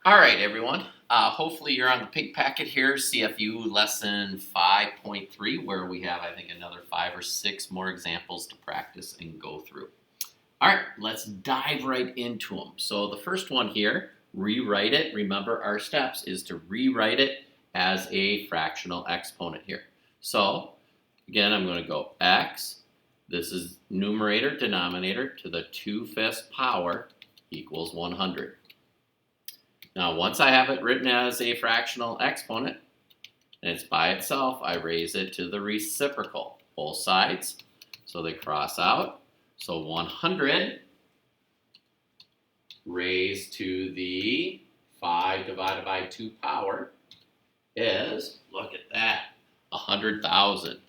All right, everyone. Hopefully you're on the pink packet here, CFU lesson 5.3, where we have, I think, another 5 or 6 more examples to practice and go through. All right, let's dive right into them. So the first one here, rewrite it. Remember, our steps is to rewrite it as a fractional exponent here. So again, I'm going to go x, this is numerator, denominator, to the 2/5 power equals 100. Now, once I have it written as a fractional exponent, and it's by itself, I raise it to the reciprocal, both sides, so they cross out. So 100 raised to the 5 divided by 2 power is, look at that, 100,000.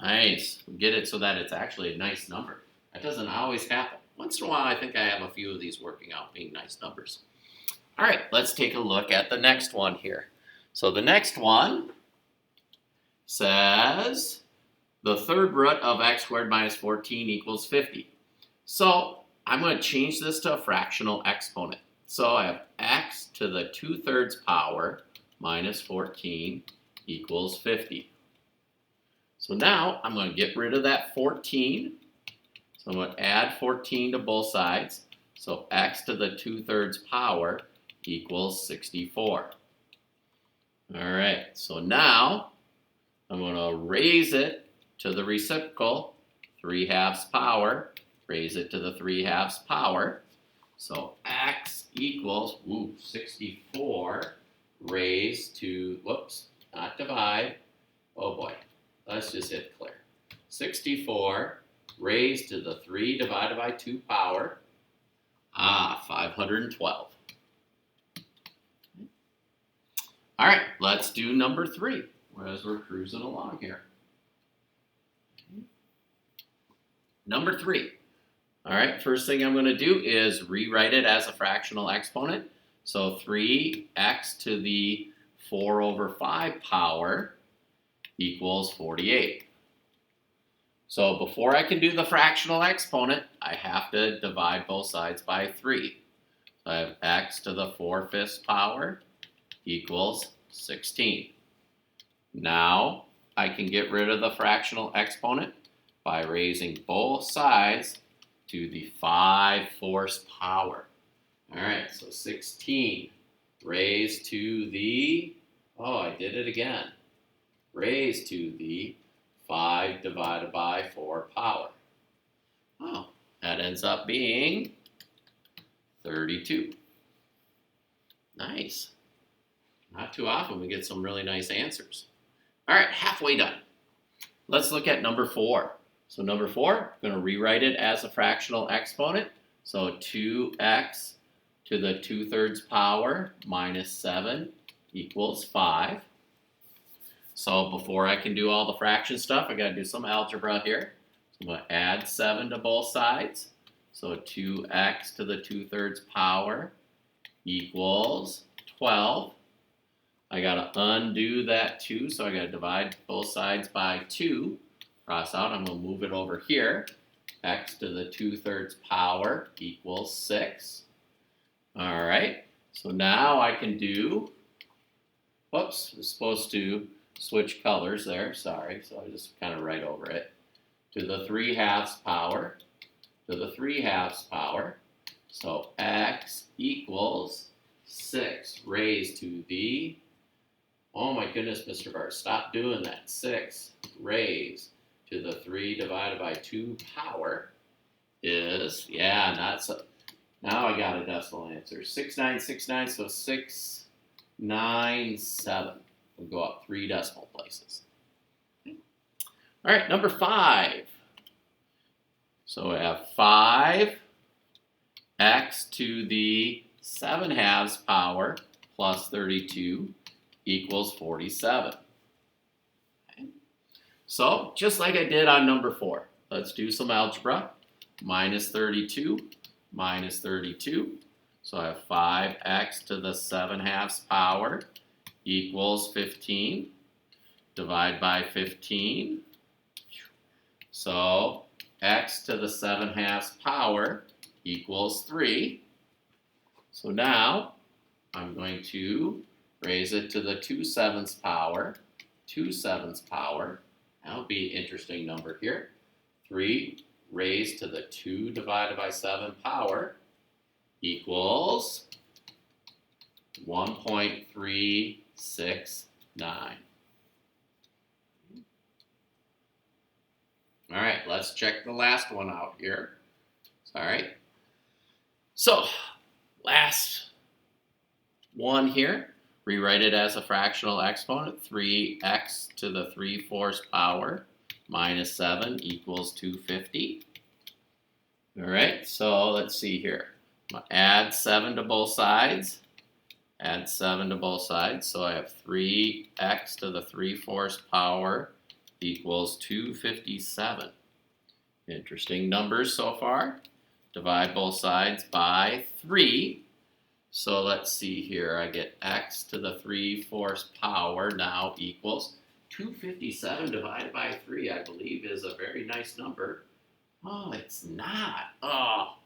Nice. We get it so that it's actually a nice number. That doesn't always happen. Once in a while, I think I have a few of these working out being nice numbers. All right, let's take a look at the next one here. So the next one says the third root of x squared minus 14 equals 50. So I'm going to change this to a fractional exponent. So I have x to the 2/3 power minus 14 equals 50. So now I'm going to get rid of that 14. So I'm going to add 14 to both sides. So x to the 2/3 power equals 64. All right, so now I'm going to raise it to the reciprocal, 3/2 power, raise it to the 3/2 power. So x equals 64 raised to, whoops, not divide. Oh boy, let's just hit clear. 64 raised to the 3 divided by 2 power, 512. All right, let's do number 3, as we're cruising along here. Number 3. All right, first thing I'm going to do is rewrite it as a fractional exponent. So 3x to the 4/5 power equals 48. So before I can do the fractional exponent, I have to divide both sides by 3. So I have x to the 4/5 power equals 16. Now I can get rid of the fractional exponent by raising both sides to the 5/4 power. All right, so 16 raised to the, I did it again, raised to the 5 divided by 4 power. Oh, that ends up being 32. Nice. Not too often we get some really nice answers. All right, halfway done. Let's look at number 4. So number 4, I'm going to rewrite it as a fractional exponent. So 2x to the 2/3 power minus 7 equals 5. So before I can do all the fraction stuff, I got to do some algebra here. So I'm going to add 7 to both sides. So 2x to the 2/3 power equals 12. I got to undo that 2, so I got to divide both sides by 2. Cross out, I'm going to move it over here. X to the 2/3 power equals 6. All right, so now I can do, whoops, I was supposed to switch colors there, sorry, so I just kind of write over it. To the 3/2 power, to the 3/2 power. So x equals 6 raised to the, oh my goodness, Mr. Bart, stop doing that. 6 raised to the 3 divided by 2 power is, yeah, not so. Now I got a decimal answer. 6969, so 697. We'll go up 3 decimal places. All right, number 5. So we have 5x to the 7/2 power plus 32 equals 47. Okay. So just like I did on number 4, let's do some algebra. Minus 32 minus 32. So I have 5x to the 7/2 power equals 15. Divide by 15. So x to the 7/2 power equals 3. So now I'm going to raise it to the 2/7 power. 2/7 power. That'll be an interesting number here. 3 raised to the 2 divided by 7 power equals 1.369. All right, let's check the last one out here. All right. So, last one here. Rewrite it as a fractional exponent. 3x to the 3/4 power minus 7 equals 250. All right, so let's see here. Add 7 to both sides. Add 7 to both sides. So I have 3x to the 3/4 power equals 257. Interesting numbers so far. Divide both sides by 3. So let's see here. I get x to the 3/4 power now equals 257 divided by 3, I believe, is a very nice number. Oh, it's not. Oh,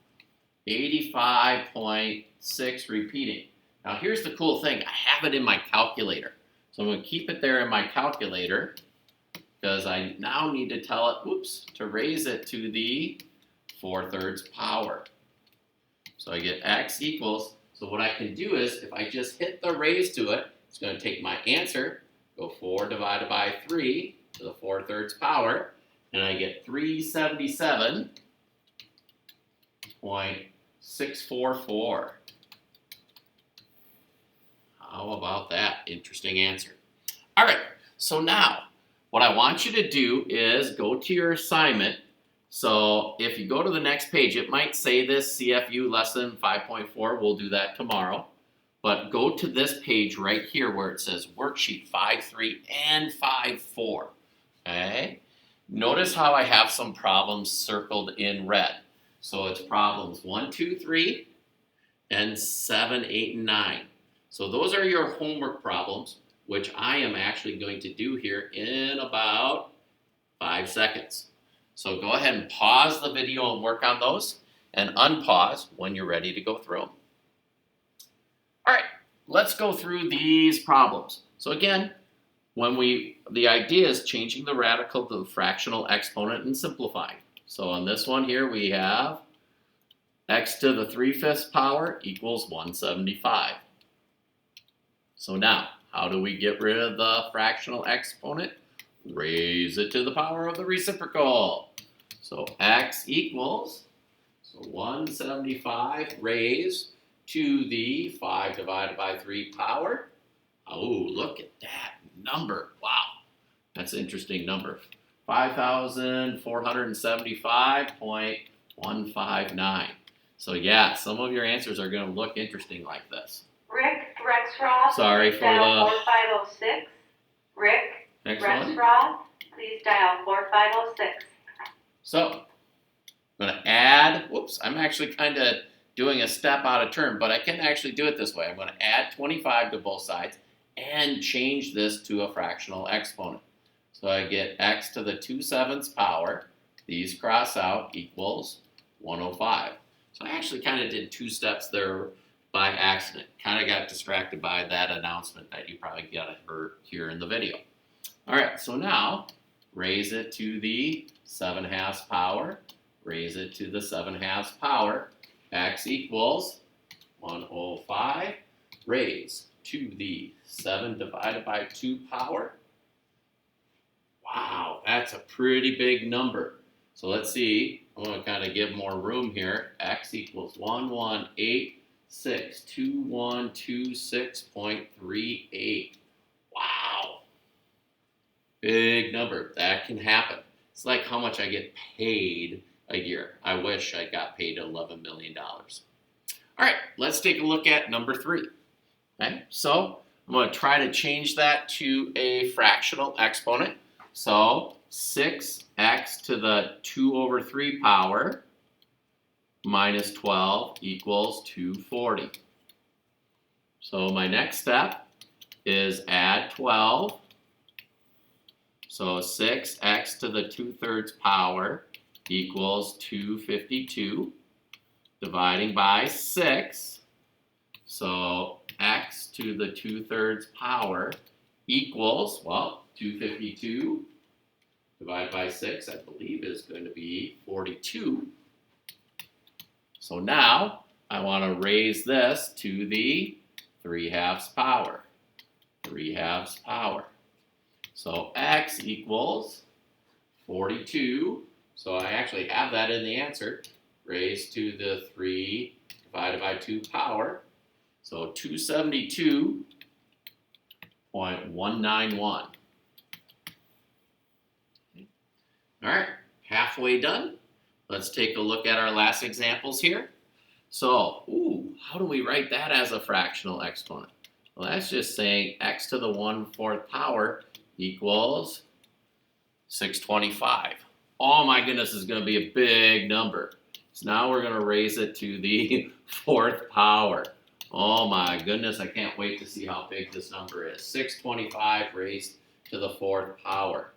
85.6 repeating. Now here's the cool thing. I have it in my calculator. So I'm going to keep it there in my calculator because I now need to tell it, to raise it to the 4/3 power. So I get x equals, so what I can do is if I just hit the raise to it, it's going to take my answer, go 4 divided by 3 to the 4/3 power, and I get 377.644. How about that? Interesting answer. All right, so now what I want you to do is go to your assignment. So if you go to the next page, it might say this CFU lesson 5.4. We'll do that tomorrow. But go to this page right here where it says Worksheet 5.3 and 5.4. Okay? Notice how I have some problems circled in red. So it's problems 1, 2, 3, and 7, 8, and 9. So those are your homework problems, which I am actually going to do here in about 5 seconds. So go ahead and pause the video and work on those, and unpause when you're ready to go through them. All right, let's go through these problems. So again, the idea is changing the radical to the fractional exponent and simplifying. So on this one here, we have x to the 3/5 power equals 175. So now, how do we get rid of the fractional exponent? Raise it to the power of the reciprocal. So x equals, 175 raised to the 5 divided by 3 power. Oh, look at that number. Wow, that's an interesting number. 5,475.159. So yeah, some of your answers are going to look interesting like this. Rick Rexroth, sorry please for dial the 4506. Rick next one. Rexroth, please dial 4506. So I'm going to add, I'm actually kind of doing a step out of turn, but I can actually do it this way. I'm going to add 25 to both sides and change this to a fractional exponent. So I get x to the 2/7 power, these cross out, equals 105. So I actually kind of did 2 steps there by accident. Kind of got distracted by that announcement that you probably got to hear in the video. All right, so now raise it to the 7/2 power, raise it to the 7/2 power, x equals 105, raise to the 7 divided by 2 power. Wow, that's a pretty big number. So let's see, I'm going to kind of give more room here. X equals 11862126.38. Wow. Big number. That can happen. It's like how much I get paid a year. I wish I got paid $11 million. All right, let's take a look at number 3. Okay, so I'm going to try to change that to a fractional exponent. So 6x to the 2/3 power minus 12 equals 240. So my next step is add 12. So 6x to the 2/3 power equals 252. dividing by 6. So x to the 2/3 power equals, well, 252 divided by 6, I believe, is going to be 42. So now I want to raise this to the 3/2 power. 3/2 power. So x equals 42. So I actually have that in the answer. Raised to the 3 divided by 2 power. So 272.191. All right, halfway done. Let's take a look at our last examples here. So, how do we write that as a fractional exponent? Well, that's just saying x to the 1/4 power equals 625. Oh my goodness, this is going to be a big number. So now we're going to raise it to the 4th power. Oh my goodness, I can't wait to see how big this number is. 625 raised to the 4th power.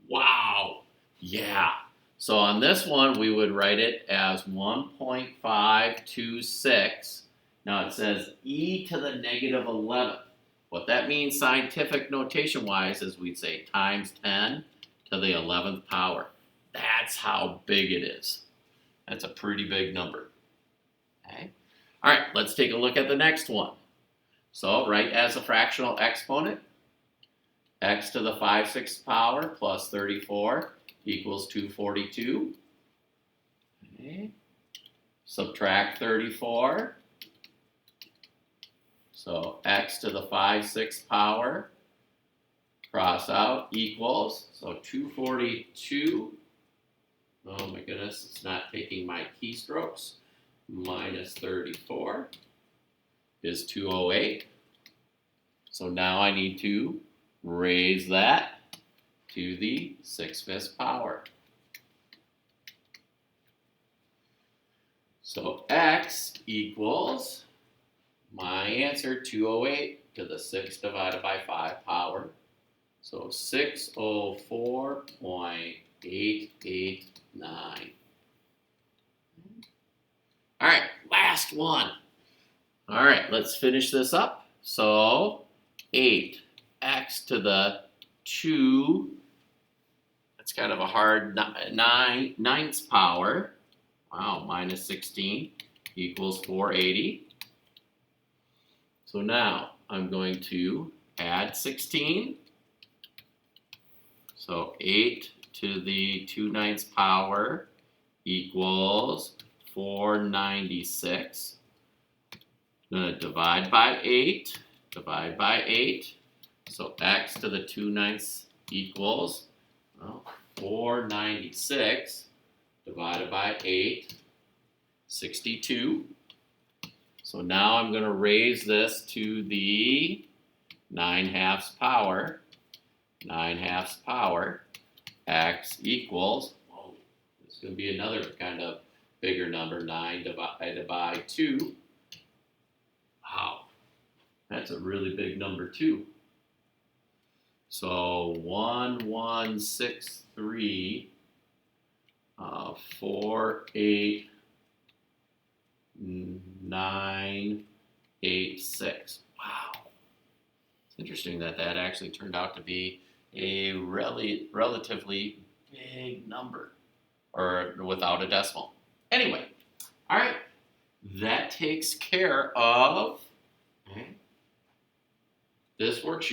Wow. Yeah. So on this one, we would write it as 1.526. Now it says e to the negative 11th. What that means scientific notation wise is we'd say times 10 to the 11th power. That's how big it is. That's a pretty big number. Okay. All right, let's take a look at the next one. So write as a fractional exponent, x to the 5/6 power plus 34 equals 242. Okay. Subtract 34. So x to the 5/6 power, cross out, equals, so 242. Oh my goodness, it's not taking my keystrokes. Minus 34 is 208. So now I need to raise that to the 6/5 power. So x equals, my answer, 208 to the 6 divided by 5 power. So 604.889. All right, last one. All right, let's finish this up. So 8x to the 2, that's kind of a hard 9th power. Wow, minus 16 equals 480. So now I'm going to add 16. So 8 to the 2/9 power equals 496. I'm going to divide by 8. Divide by 8. So x to the 2/9 equals, well, 496 divided by 8, 62. So now I'm going to raise this to the 9/2 power. 9/2 power. X equals, whoa, it's going to be another kind of bigger number, 9 divided by 2. Wow, that's a really big number too. So 1163, 48986. Wow, it's interesting that that actually turned out to be a relatively big number, or without a decimal. Anyway, all right, that takes care of this worksheet.